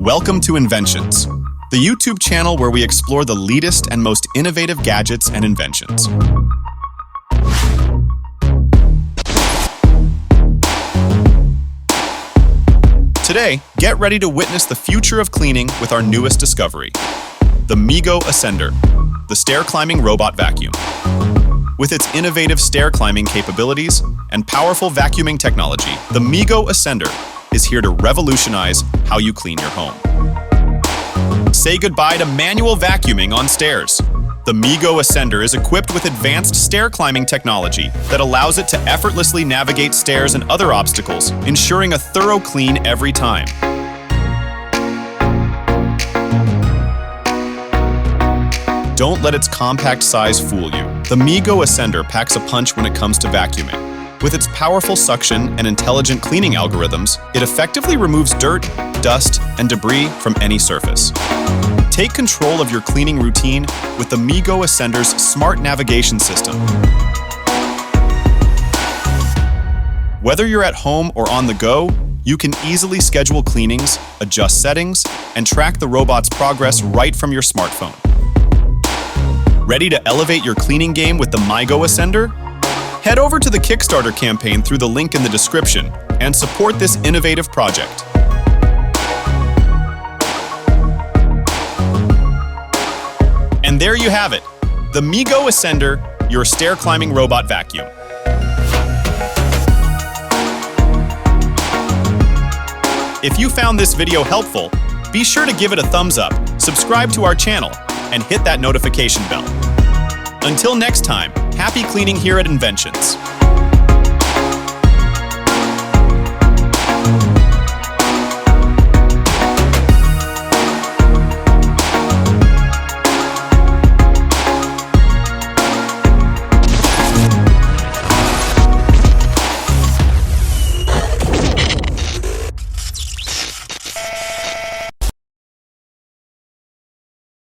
Welcome to Inventions, the YouTube channel where we explore the latest and most innovative gadgets and inventions. Today, get ready to witness the future of cleaning with our newest discovery, the MIGO Ascender, the stair-climbing robot vacuum. With its innovative stair-climbing capabilities and powerful vacuuming technology, the MIGO Ascender is here to revolutionize how you clean your home. Say goodbye to manual vacuuming on stairs. The MIGO Ascender is equipped with advanced stair-climbing technology that allows it to effortlessly navigate stairs and other obstacles, ensuring a thorough clean every time. Don't let its compact size fool you. The MIGO Ascender packs a punch when it comes to vacuuming. With its powerful suction and intelligent cleaning algorithms, it effectively removes dirt, dust, and debris from any surface. Take control of your cleaning routine with the MIGO Ascender's smart navigation system. Whether you're at home or on the go, you can easily schedule cleanings, adjust settings, and track the robot's progress right from your smartphone. Ready to elevate your cleaning game with the MIGO Ascender? Head over to the Kickstarter campaign through the link in the description and support this innovative project. And there you have it, the MIGO Ascender, your stair-climbing robot vacuum. If you found this video helpful, be sure to give it a thumbs up, subscribe to our channel, and hit that notification bell. Until next time, happy cleaning here at Inventions.